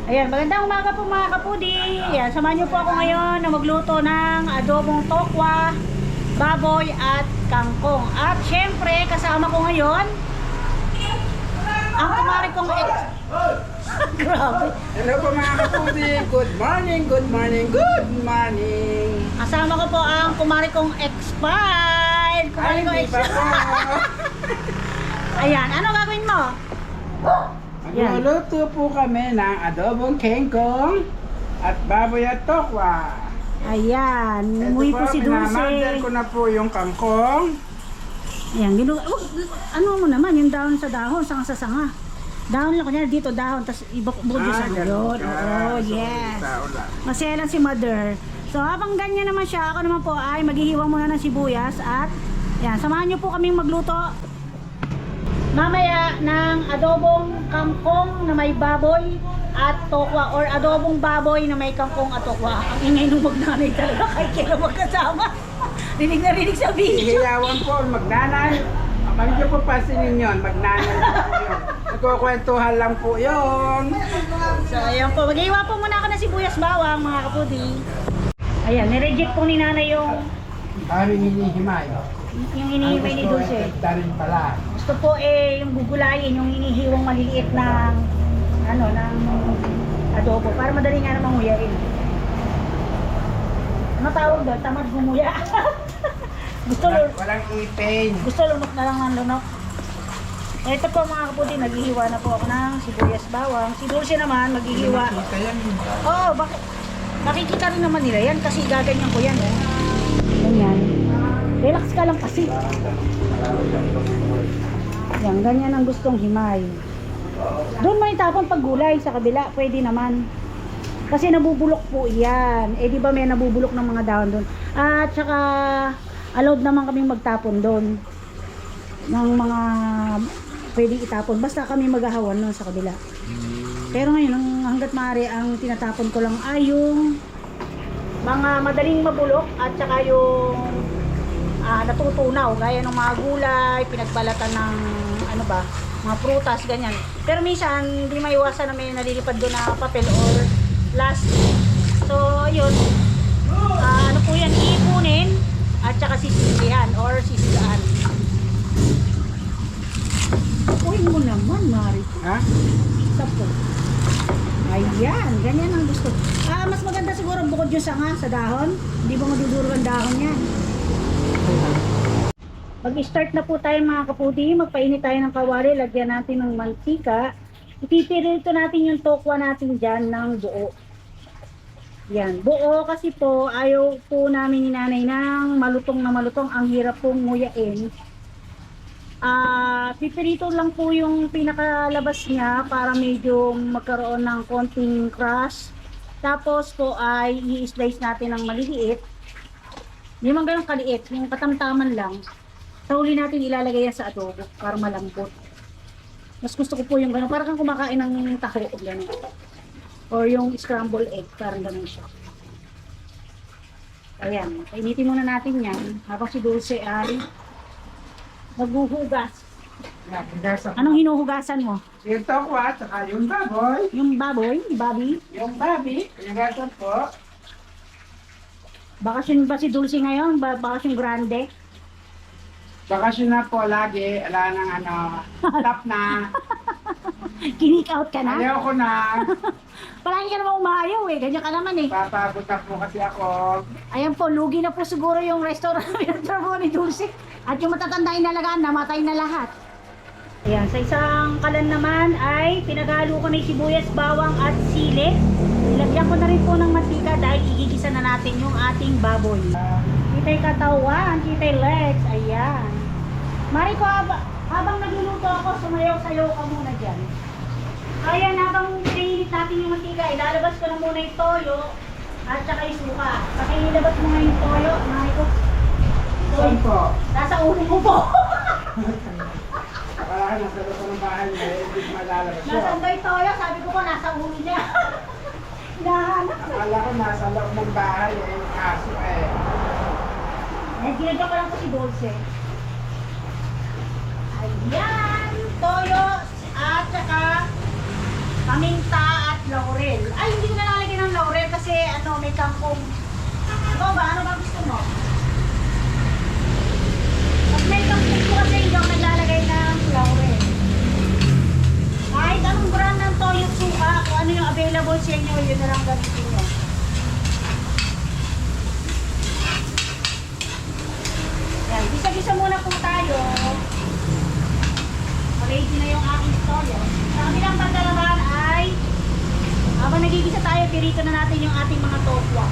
Ayan, magandang umaga po mga kapudi. Ayan, samahan niyo po ako ngayon na magluto ng adobong tokwa, baboy at kangkong. At syempre, kasama ko ngayon ang kumari kong grabe. Hello po mga kapudi. Good morning, good morning, good morning. Kasama ko po ang kumari kong expired. Kumari kong Ay, hindi pa po. Ayan, ano gagawin mo? Yan. Magluluto po kami ng adobong kengkong at baboy at tokwa. Ayan, Ito umuwi po, po si Dulce. minamandal ko na po yung kangkong. Ayan, ano mo naman, yung dahon sa dahon, sanga sa sanga. Dahon lang, kunyari dito dahon, tapos ibukod yung sa ganun yun. ka. Oo, So, yes. tao lang. Masaya lang si mother. So habang ganyan naman siya, ako naman po ay maghihiwang muna ng sibuyas at yan, samahan niyo po kaming magluto mamaya ng adobong kangkong na may baboy at tokwa or adobong baboy na may kangkong at tokwa. Ang ingay nung magnanay talaga kahit kailan magkasama. Rinig na rinig sa video. Ihiyawan po, magnanay. Kapag niyo po pasinin yun, magnanay po yun. Nagkukwentuhan lang po yun. So ayan po, maghihiwa po muna ako ng sibuyas bawang mga kapudi. Ayan, nireject po ni nanay yung Aming hinihimay. hinihimay ni Dulce. Rin pala. Gusto po yung gugulayin, yung hinihiwang maliliit ng ng adobo para madali nga namang nguyain. Ano tawag doon? Tamad gumuya. Walang ipin. Gusto lunok na lang ng lunok. Ito po mga kapudi, naghihiwa na po ako ng sibuyas bawang. Si Dulce naman maghihiwa. Kita yan. Oo, bakit? Nakikita rin naman nila yan kasi gaganyan ko yan. Ganyan. Relax ka lang kasi. Yan, ganyan ang gustong himay. Doon may tapon pag gulay sa kabila, pwede naman. Kasi nabubulok po yan. Eh di ba may nabubulok ng mga dahon doon. At saka allowed naman kaming magtapon doon ng mga pwede itapon. Basta kami maghahawan noon sa kabila. Pero ngayon, hanggat maaari, ang tinatapon ko lang ay yung mga madaling mabulok at saka yung natutunaw, gaya ng mga gulay, pinagbalatan ng mga prutas, ganyan. Pero minsan, hindi maiwasan na may nalilipad doon na papel or plastic. So, yun, ano po yan, iipunin at saka sisilihan or sisigaan. Upuin mo naman, Mari. Ha? Isa po. Ayan, ganyan ang gusto. Mas maganda siguro bukod yung sanga sa dahon. Hindi mo maduduro ang dahon yan. Mag-start na po tayo mga kapudi. Magpainit tayo ng kawali. Lagyan natin ng mantika. Ipipirito natin yung tokwa natin dyan ng buo. Yan, buo kasi po ayaw po namin ni nanay ng malutong na malutong. Ang hirap pong nguyain. Pipirito lang po yung pinakalabas niya para medyo magkaroon ng konting crush. Tapos po ay i-slice natin ng maliliit. Hindi man ganun kaliit, yung katamtaman lang. Sa huli natin ilalagay yan sa adobo para malambot. Mas gusto ko po yung ganun, parang kang kumakain ng taho o ganun. Or yung scrambled egg, parang ganun siya. Ayan, painitin muna natin yan habang si Dulce ay maghuhugas. Anong hinuhugasan mo? Yung tokwa, saka yung baboy. Yung baboy, babi. Yung babi, pinagasan po. Bakasyon ba si Dulce ngayon? Bakasyon grande? Bakasyon na po lagi. Wala nang stop na. Kinik out ka na? Ayaw ko na. Palagi ka naman umayaw eh. Ganyan ka naman eh. Papagod na po kasi ako. Ayan po, lugi na po siguro yung restaurant na pinagtrabaho ni Dulce. At yung matatanda inalagaan, namatay na lahat. Ayan, sa isang kalan naman ay pinaghalo ko na yung sibuyas, bawang at sili. Ilagyan ko na rin po ng mantika dahil igigisa na natin yung ating baboy. Kita'y katawan, kita'y legs, ayan. Mariko, habang nagluluto ako, sumayaw-sayaw ka muna dyan. Ayan, habang pinainit natin yung mantika, ilalabas ko na muna yung toyo at saka yung suka. Pakilabas mo nga yung toyo, Mariko. Saan po? Nasa ulo mo po. Wala ka nasa loob ng bahay niya. Hindi ko malalabas yun. Nasaan ba yung toyo? Sabi ko po, nasa ulo niya. Hinahanap. Akala ko nasa loob ng bahay kaso Ginagyan ko lang po si Dulce. Ayan, toyo at saka paminta at laurel. Ay, hindi ko na lalagyan ng laurel kasi ano, may kangkong. Ikaw ba? Ano ba gusto mo? Pag may kangkong po kasi hindi ako naglalagay ng laurel. Kahit anong brand ng toyo suka, kung ano yung available sa inyo, yun na lang gamitin nyo. Yan, gisa-gisa muna po tayo. Ready na yung aking toyo. Sa kabilang banda naman ay habang nagigisa tayo, pirito na natin yung ating mga tokwa.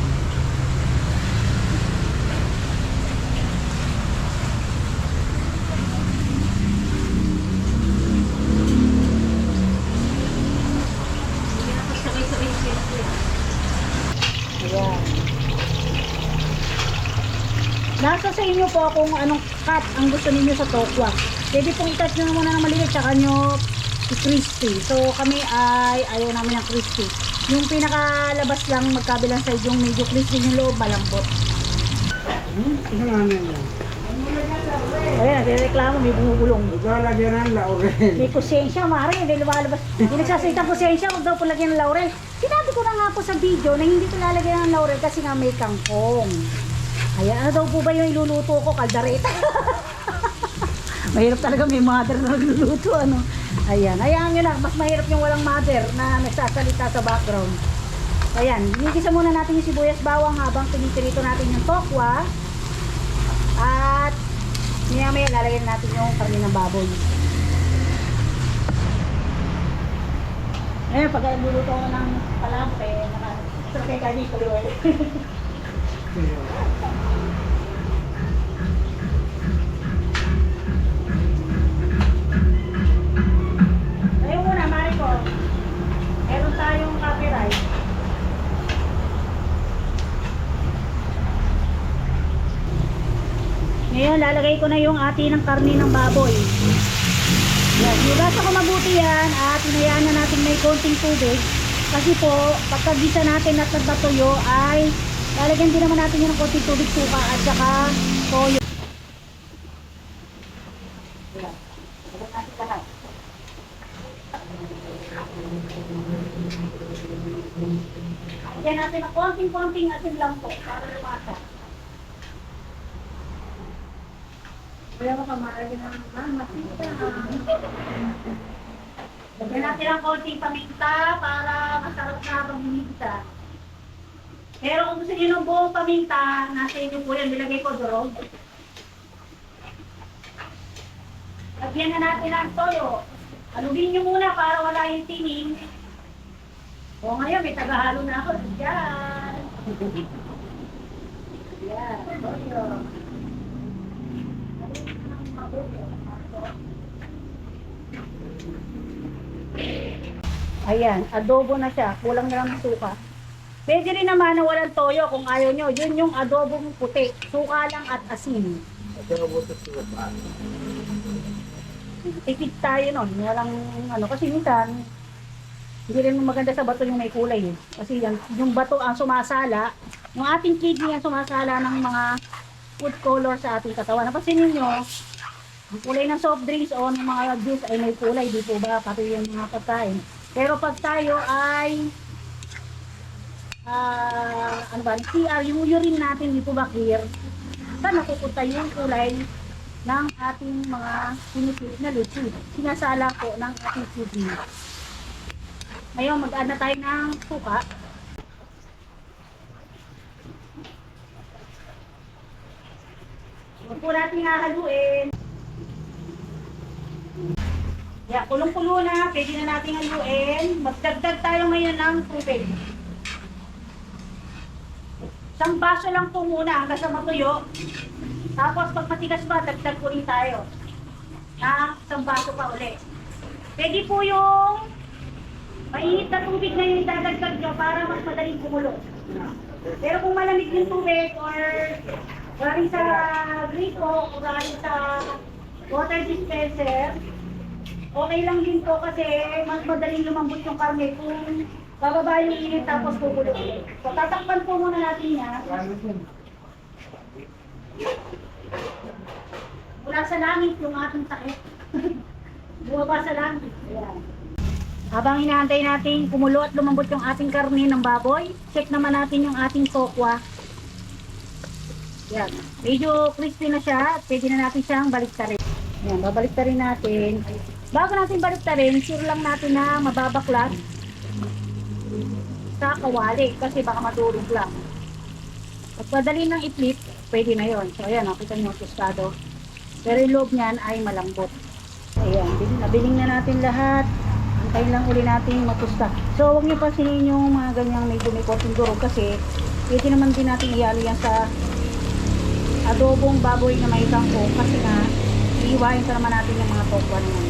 Ayan. Nasa sa inyo po kung anong cut ang gusto ninyo sa tokwa. Pwede pong i-cut nyo muna ng maliit tsaka nyo i-crispy. So kami ay ayaw namin ng crispy. Yung pinakalabas lang magkabilang side yung medyo crispy yung loob malambot. Ito nga nyo. Ayan, nagreklamo may bumubulong. Maglalagyan ng laurel. May kusensya, mare, may lumalabas. Hindi nagsasalita ng kusensya, huwag daw po lagyan ng laurel. Sinabi ko na nga po sa video na hindi ko lalagyan ng laurel kasi nga may kangkong. Ayan, ano daw po ba yung iluluto ko? Kaldareta. Mahirap talaga may mother na nagluluto, ano. Ayan, ayan nyo na, mas mahirap yung walang mother na nagsasalita sa background. Ayan, hinigisa muna natin yung sibuyas bawang habang pinitirito natin yung tokwa. At maya-maya lalagyan natin yung karne ng baboy. Ngayon, pag luluto ko ng palampe, naka-survey ka dito, Ayun muna, Mariko. Meron tayong copyright. Ngayon, lalagay ko na yung ati ng karne ng baboy. Yan, higasan ko mabuti yan at hinayaan na natin may konting tubig. Kasi po, pagkagisa natin at nagtatuyo ay lalagyan din naman natin yun ng konting tubig, suka at saka toyo. Yan, lagyan natin lahat. Lagyan natin ng konting-konting asin lang po para lumasa. Kaya makamaragin ng masita. Lagyan natin ng konting paminta para masarap na paminta. Pero kung gusto niyo ng buong paminta, nasa inyo po yan, nilagay ko durog. Lagyan na natin ang toyo. Alugin nyo muna para wala yung tining. O ngayon, may tagahalo na ako. Diyan. Yan, toyo. Ayan, adobo na siya. Kulang na lang ng suka. Pwede rin naman na walang toyo kung ayaw nyo. Yun yung adobo puti. Suka lang at asin. Tipid tayo nun. Walang ano. Kasi minsan, hindi rin maganda sa bato yung may kulay. Kasi yung bato ang sumasala. Yung ating kidney ang sumasala ng mga food color sa ating katawan. Napansin niyo, ang kulay ng soft drinks o ng mga juice ay may kulay, di po ba? Pati yung mga pagkain. Pero pag tayo ay ano ba, CR, yung urine natin, di po ba clear? Saan napupunta yung kulay ng ating mga pinipit na liquid? Sinasala po ng ating kidney. Ngayon, mag-add na tayo ng suka. Huwag po natin hahaluin. Yeah, kulong-kulo na. Pwede na natin haluin. Magdagdag tayo ngayon ng tubig. Isang baso lang po muna hanggang sa matuyo. Tapos pag matigas pa, dagdag po rin tayo. Na isang baso pa ulit. Pwede po yung mainit na tubig na yung dadagdag nyo para mas madaling kumulo. Pero kung malamig yung tubig or galing sa gripo o galing sa water dispenser, okay lang din po kasi mas madaling lumambot yung karne kung bababa yung init tapos kukulo. So tatakpan po muna natin yan. Mula sa langit yung ating sakit. Bumaba sa langit. Ayan. Habang hinahantay natin kumulo at lumambot yung ating karne ng baboy, check naman natin yung ating tokwa. Yan. Medyo crispy na siya at pwede na natin siyang baliktarin. Yan, babaliktarin natin. Bago natin baliktarin, sure lang natin na mababaklat sa kawali kasi baka madurog lang. At madali ng itlip, pwede na yon. So ayan, nakita nyo tostado. Pero yung loob niyan ay malambot. Ayan, nabiling na natin lahat. Antayin lang uli natin matusta. So huwag niyo pasinin yung mga ganyang medyo may konting durog kasi pwede naman din natin iyalo yan sa adobong baboy na may kangkong kasi nga iiwain pa naman natin yung mga tokwa naman.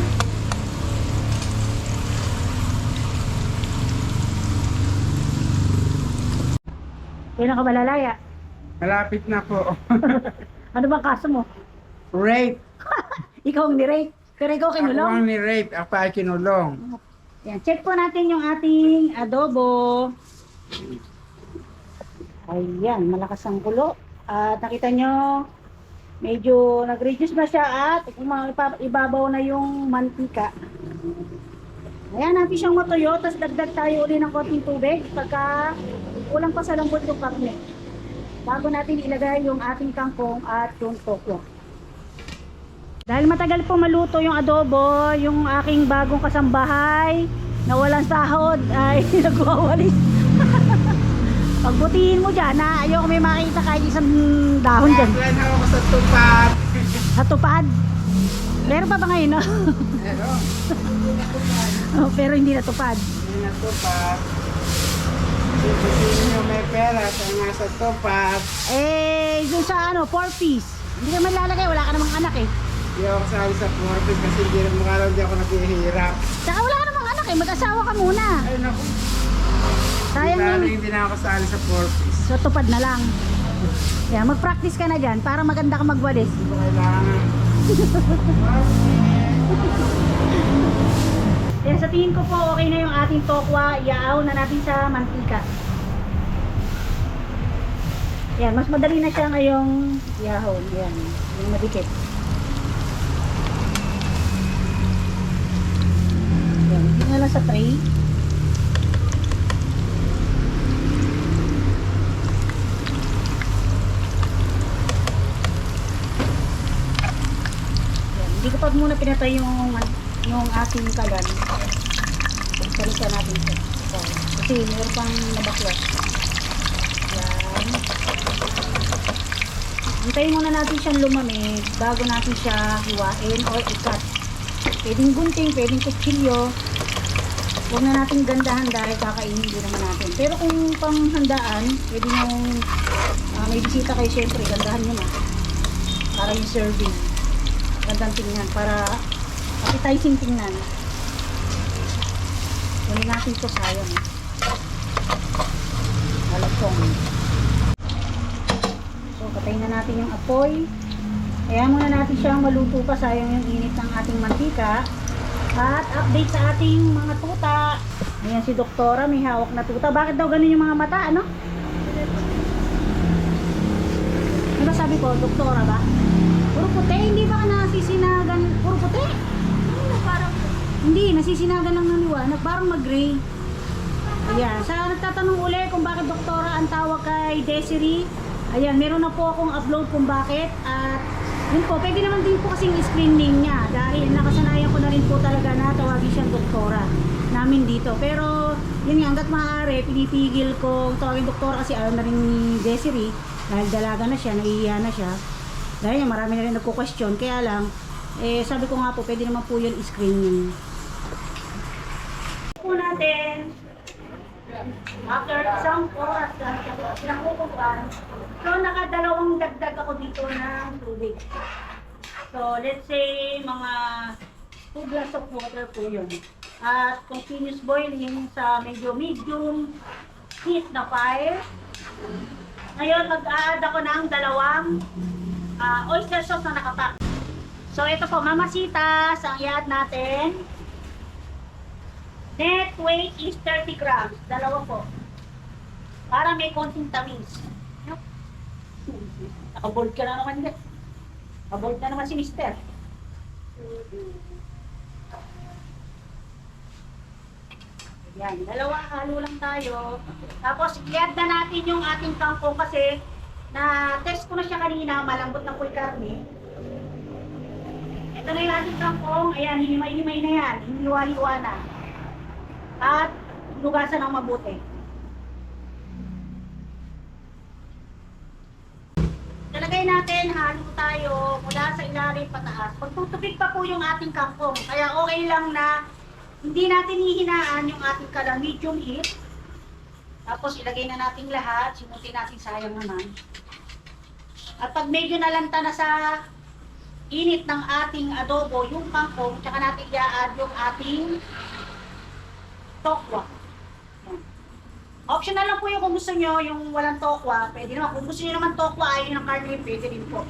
Kailan ka malalaya? Malapit na po. Ano bang kaso mo? Rape. Ikaw ang ni-rape. Pero ikaw Ako kinulong. ang ni-rape. Ako ay kinulong. Yan, check po natin yung ating adobo. Ayan, malakas ang kulo. At nakita nyo, medyo nag-reduce na siya at ibabaw na yung mantika. Ayan, natin siyang matuyo, tapos dagdag tayo uli ng konting tubig pagka kulang pa sa lambot yung karne. Bago natin ilagay yung ating kangkong at yung tokwa. Dahil matagal po maluto yung adobo, yung aking bagong kasambahay na walang sahod ay nagwawalis. Pagbutihin mo dyan, na ayoko may makita kahit isang dahon dyan. Plan ako sa tupad. Sa tupad. Meron pa ba ngayon, no? Meron. Oh, pero hindi natupad. Hindi na tupad. Sino nyo may pera sa nga sa tupad. Eh, dun sa ano, 4-piece. Hindi ka man lalagay, wala ka namang anak eh. Hindi ako kasali sa Forbes kasi hindi rin mukha lang di ako naghihirap. Saka wala ka namang anak eh, mag-asawa ka muna. Ay naku. Sayang Lalo yung hindi na ako kasali sa Forbes. so tupad na lang. Kaya mag-practice ka na dyan para maganda ka magwalis. Hindi ko kailangan. Kaya sa tingin ko po okay na yung ating tokwa, iaaw na natin sa mantika. Yan, mas madali na siya ngayong iahon. Yan, yung madikit. Yan, hindi na lang sa tray. Yan, hindi ko pa muna pinatay yung ating kalan. Salisa natin siya. So, kasi mayroon pang nabaklas. Yan. Hintayin muna natin siyang lumamig bago natin siya hiwain or ikat. Pwedeng gunting, pwedeng kutsilyo. Huwag na natin gandahan dahil kakainin din naman natin. Pero kung panghandaan, pwede nyung may bisita kayo, syempre, gandahan nyo na. Para yung serving. Gandang tingnan para appetizing tingnan. Kunin natin ito, sayang. Malapong. So, patayin na natin yung apoy. Kaya muna natin siyang maluto pa, sayang yung init ng ating mantika. At update sa ating mga tuta. Ayan si Doktora, may hawak na tuta. Bakit daw ganun yung mga mata, ano? Ano sabi ko, Doktora ba? Puro puti, hindi ba nasisinagan? Puro puti? Parang hindi, nasisinagan lang ng liwanag, parang mag-gray. Ayan, sa nagtatanong uli kung bakit Doktora ang tawag kay Desiree, ayan, meron na po akong upload kung bakit. At yun po, pwede naman din po kasing screen name niya dahil nakasanayan ko na rin po talaga na tawagin siyang Doktora namin dito. Pero yun nga, hanggat maaari, pinipigil ko tawagin Doktora kasi ayaw na rin ni Desiree dahil dalaga na siya, naiiya na siya. Dahil nga, marami na rin nagko-question, kaya lang sabi ko nga po, pwede naman po yun screen name. Po natin after isang oras pinakukuhan, so nakadalawang dagdag ako dito ng tubig. So let's say mga 2 glass of water po yun. At continuous boiling sa medyo medium heat na fire. Ngayon mag-a-add ako ng 2 oyster sauce na nakapack. So ito po, mamasitas ang i-add natin. Net weight is 30 grams. 2 po. Para may konting tamis. Nakabold ka na naman guys. Nakabold na naman si Mister. Yan, dalawa halo lang tayo. Tapos i-add na natin yung ating kangkong kasi na test ko na siya kanina, malambot na po yung karne. Ito na yung ating kangkong. Ayan, hinimay-himay na yan. Hiniwa-hiwa na. At lugasan ng mabuti. Talagay natin, halo tayo mula sa ilalim pataas. Pagtutupik pa po yung ating kangkong. Kaya okay lang na hindi natin hihinaan yung ating kala medium heat. Tapos ilagay na natin lahat. Simutin natin, sayang naman. At pag medyo nalanta na sa init ng ating adobo, yung kangkong, tsaka natin i-add yung ating tokwa. Yan. Optional lang po yung kung gusto nyo, yung walang tokwa, pwede naman. Kung gusto nyo naman tokwa, ayun ang karne, pwede din po.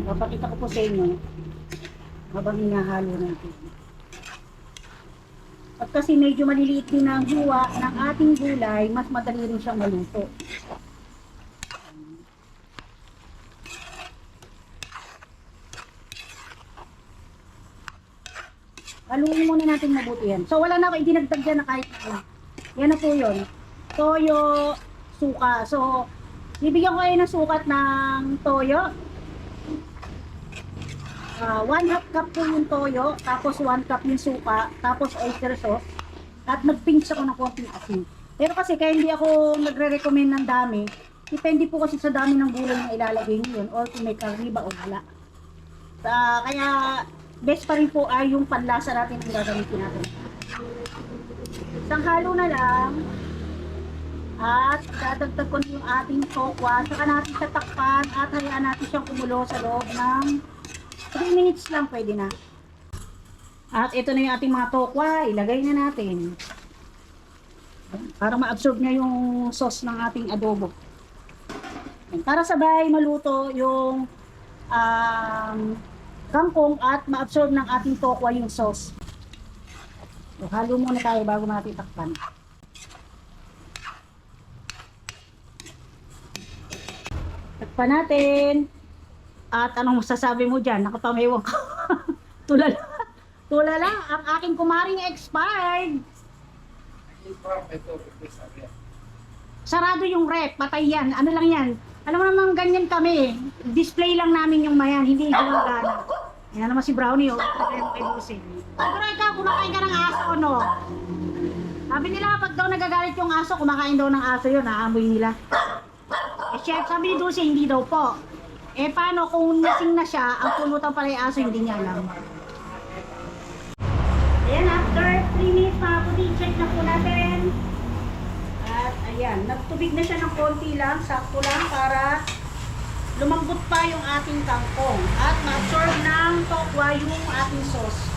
Papakita ko po sa inyo habang hinahalo natin. At kasi medyo maliliit din ang hiwa ng ating gulay, mas madali rin siyang maluto. Haluin muna natin mabuti yan. So wala na ako idinagdag dyan na kahit ano. Yan na po yun. Toyo, suka. So, bibigyan ko kayo ng sukat ng toyo. 1/2 cup po yung toyo, tapos 1 cup yung suka, tapos oyster sauce, at nag-pinch ako ng konting asin. Pero kasi kaya hindi ako nagre-recommend ng dami, depende po kasi sa dami ng gulay na ilalagay nyo yun, or kung may karne ba o wala. Kaya best pa rin po ay yung panlasa natin ang gagamitin natin. Isang halo na lang, at dadagdag ko na yung ating tokwa, saka natin tatakpan at hayaan natin siyang kumulo sa loob ng 3 minutes lang, pwede na. At ito na yung ating mga tokwa, ilagay na natin. Para ma-absorb niya yung sauce ng ating adobo. Para sabay maluto yung kangkong at ma-absorb ng ating tokwa yung sauce. So, halo muna tayo bago natin takpan. Takpan natin. At anong masasabi mo dyan? Nakapamewang ka. Tulala. Tulala. Ang aking kumaring expired. Sarado yung rep. Patay yan. Ano lang yan? Alam mo naman ganyan kami. Display lang namin yung mayan. Hindi gumagana. Yan naman si Brownie. Oh. Pero ikaw, kumakain ka ng aso, no? Sabi nila, pag daw nagagalit yung aso, kumakain daw ng aso yun. Naamoy nila. Eh, chef, sabi ni Dulce, hindi daw po. Eh, paano kung nasing na siya, ang pulutan pala yung aso, hindi niya alam. Ayan, after 3 minutes mga puti, check na po natin. At ayan, nagtubig na siya ng konti lang, sakto lang para lumambot pa yung ating kangkong. At ma-absorb ng tokwa yung ating sauce.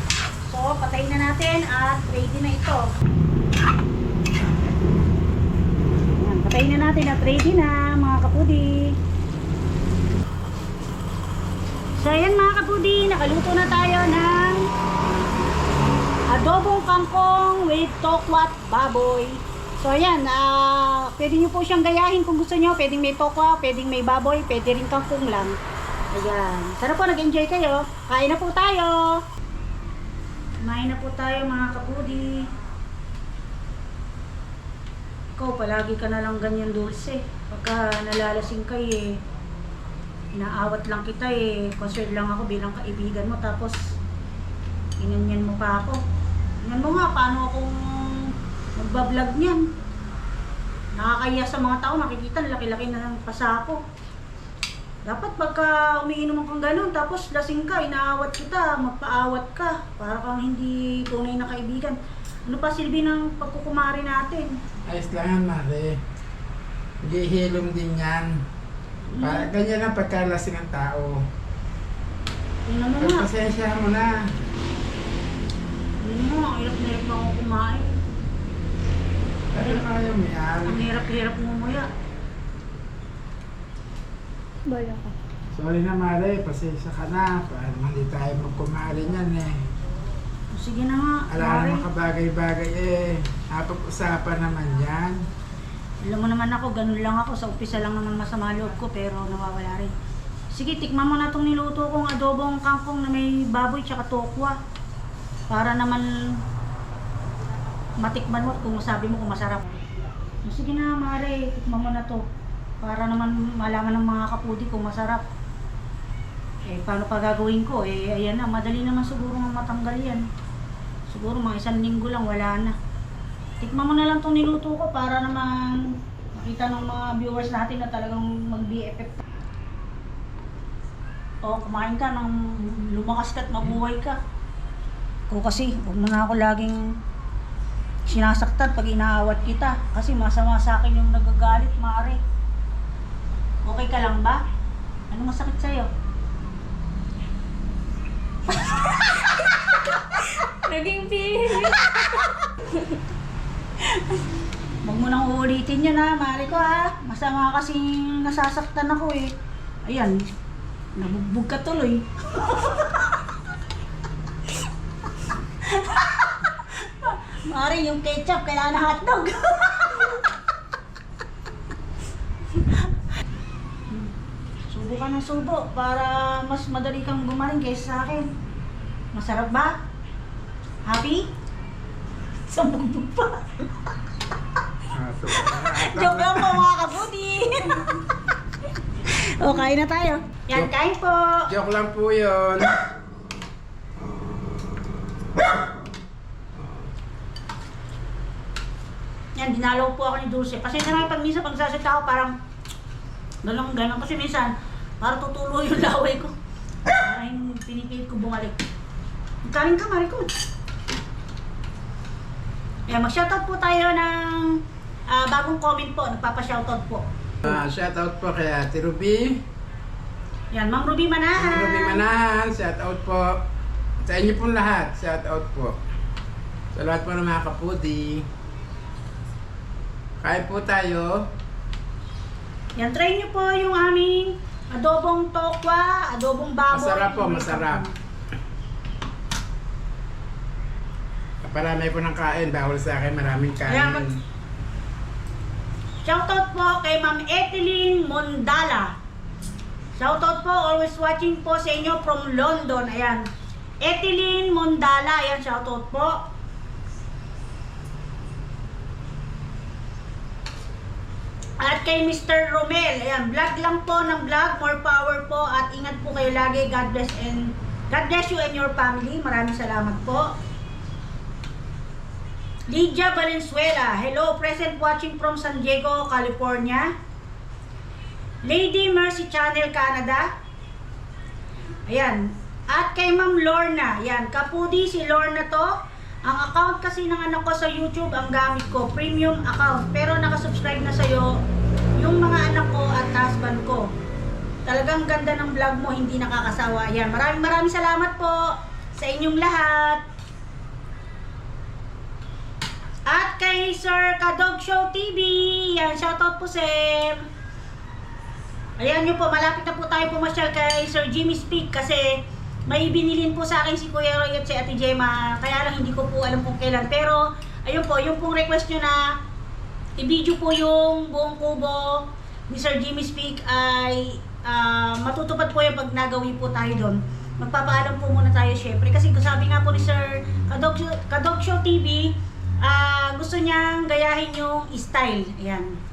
So, patayin na natin at ready na ito. Ayan, patayin na natin at ready na mga kapudi. So ayan mga kapudi, nakaluto na tayo ng adobong kangkong with tokwa at baboy. So ayan, pwede nyo po siyang gayahin kung gusto nyo. Pwedeng may tokwa, pwedeng may baboy, pwede rin kangkong lang. Ayan, sana po nag-enjoy kayo. Kain na po tayo. Kumain na po tayo mga kapudi. Ikaw, palagi ka na lang ganyan, Dulce. Pagka nalalasing kayo eh. Inaawat lang kita eh. Concerned lang ako bilang kaibigan mo. Tapos, inanyan mo pa ako. Tingnan mo nga, paano akong magbablog niyan. Nakakaya sa mga tao, makikita, laki-laki na ng pasa ko. Dapat pagka umiinom kang ganun, tapos lasing ka, inaawat kita, magpaawat ka. Para kang hindi tunay na kaibigan. Ano pa silbi ng pagkukumari natin? Ayos lang yan, Mare. Gihilom din yan. Para ganyan ang pagkalasing ng tao. Tingnan mo nga. Pasensya mo na. Tingnan mo, ang hirap-hirap na ako kumain. Kaya kaya mo yan. Ang hirap-hirap mo muya. Bala ka. Sorry na, Mare. Pasensya ka na. Para hindi tayo magkumari niyan eh. Sige na nga, Alam Mare. naman kabagay-bagay eh. Napag-usapan naman yan. Alam mo naman ako, ganun lang ako. Sa umpisa lang naman masama loob ko, pero nawawala rin. Sige, tikman mo na itong niluto kong adobong kangkong na may baboy tsaka tokwa. Para naman matikman mo at kung sabi mo kung masarap. Sige na, Mare, tikman mo na to. Para naman malaman ng mga kapudi kung masarap. Paano pa gagawin ko? Ayan na, madali naman siguro matanggal yan. Siguro mga 1 linggo lang, wala na. Tikman mo na lang itong niluto ko para naman makita ng mga viewers natin na talagang mag-BFF. Kumain ka ng lumakas ka at mabuhay ka. Ako kasi, huwag mo na ako laging sinasaktan pag inaawat kita. Kasi masama sa akin yung nagagalit, Mare. Okay ka lang ba? Ano masakit sa'yo? Naging pihit. Huwag mo nang uulitin yun ha, Mare ko ha. Masama kasi nasasaktan ako eh. Ayan, nabugbog ka tuloy. Mare, yung ketchup, kailangan na hotdog. Subo ka ng subo para mas madali kang gumaling kaysa sa akin. Masarap ba? Happy? Sabugbog pa. Joke lang po mga kabudi. Kain na tayo. Yan, kain po. Joke lang po yun. Yan, dinalaw po ako ni Dulce. Pasensya na pag minsan pagsasalita ako parang galang-galang. Kasi minsan, para tutulo yung laway ko. Para yung pinipilit ko bumalik. Kain ka, Mare ko. Ayan, mag-shoutout po tayo ng bagong comment po. Nagpapa-shoutout po. Shoutout po kay Ate Ruby. Yan, Ma'am Ruby Manahan. Ang Ruby Manahan, shoutout po. Sa inyo pong lahat, shoutout po. Sa lahat po ng mga kapudi. Kain po tayo. Yan, try nyo po yung aming adobong tokwa, adobong baboy. Masarap po, masarap. Parami po ng kain, bawal sa akin, maraming Ayan, kain. Shoutout po kay Ma'am Eteline Mondala. Shoutout po, always watching po sa inyo from London. Ayan. Eteline Mondala, ayan, shoutout po. At kay Mr. Romel, ayan, vlog lang po ng vlog, more power po at ingat po kayo lagi. God bless you and your family. Maraming salamat po. Lydia Valenzuela, hello, present watching from San Diego, California. Lady Mercy Channel, Canada. Ayan. At kay Ma'am Lorna, ayan, kapudi si Lorna to. Ang account kasi ng anak ko sa YouTube, ang gamit ko, premium account. Pero nakasubscribe na sa'yo yung mga anak ko at husband ko. Talagang ganda ng vlog mo, hindi nakakasawa. Ayan, maraming salamat po sa inyong lahat. At kay Sir Kadog Show TV, yan, shoutout po sir. Ayan nyo po, malapit na po tayo pumasyal kay Sir Jimmy Speak kasi may binilin po sa akin si Kuya Roy at si Ate Gemma. Kaya lang hindi ko po alam kung kailan. Pero, ayun po, yung pong request nyo na i-video po yung buong kubo ni Sir Jimmy Speak ay matutupad po yung pag nagawi po tayo doon. Magpapaalam po muna tayo syempre. Kasi sabi nga po ni Sir Kadog Show TV, gusto niyang gayahin yung style. Ayan.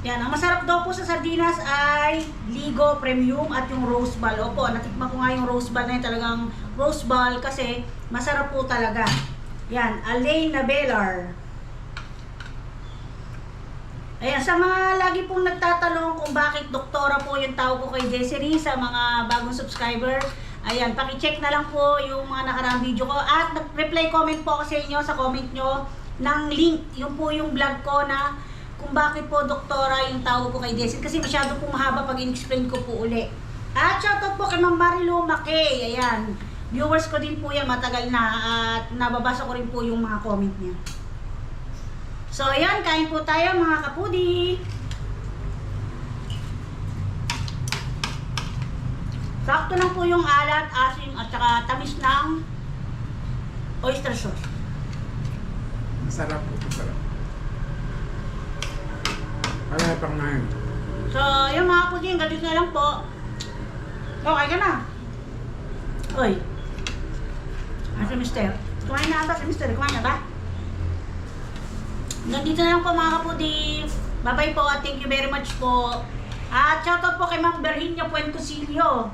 Yan, ang masarap daw po sa sardinas ay Ligo Premium at yung Rose Ball. Opo, natikman ko nga yung Rose Ball na yun, talagang Rose Ball kasi masarap po talaga. Yan, Alain Nabelar. Ayan, sa mga lagi pong nagtatanong kung bakit doktora po yung tawag ko kay Desiree sa mga bagong subscriber, ayan, pakicheck na lang po yung mga nakaraang video ko at reply comment po ako sa inyo sa comment nyo ng link. Yung po yung vlog ko na kung bakit po doktora yung tawag ko kay Desiree kasi masyado pong mahaba pag in-explain ko po uli. At shoutout po kay Ma'am Marilu Makay, ayan, viewers ko din po yan, matagal na at nababasa ko rin po yung mga comment niya. So ayan, kain po tayo mga kapudi. Sakto lang po yung alat, asim at saka tamis ng oyster sauce. Masarap po, masarap. Wala pang ngayon. So yung mga kapudi, ganito na lang po. Okay ka na. Oy. Ano si Mister? Kumain na ata si Mister. Kumain na ba? Nandito na lang po mga kapudi. Bye-bye po at thank you very much po. At shoutout po kay Ma'am Berhinia Puencosilio.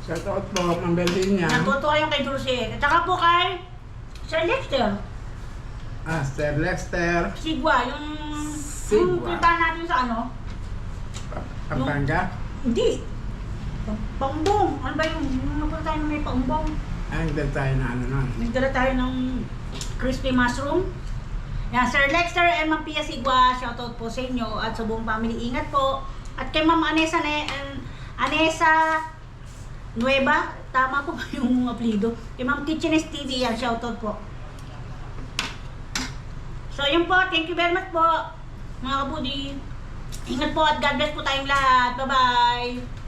Shout out po, Ma'am Berlinia. Nagtuto kayo kay Dulce. At saka po kay Sir Lester. Sir Lester. Sigwa, yung Sigwa. puntahan natin sa ano? Pampanga. Hindi. Pangbong. Ano ba yung napunta tayo na may pangbong? Ang tayo na ano nun. Nagdala tayo ng crispy mushroom. Yan, Sir Lexter and Ma'am Pia Sigwa, shoutout po sa inyo at sa buong family. Ingat po. At kay Ma'am Anessa Nueva, tama po ba yung apelido? Kay Ma'am Kitchenist TV, yan, shoutout po. So, yun po. Thank you very much po, mga kabudi. Ingat po at God bless po tayong lahat. Bye-bye!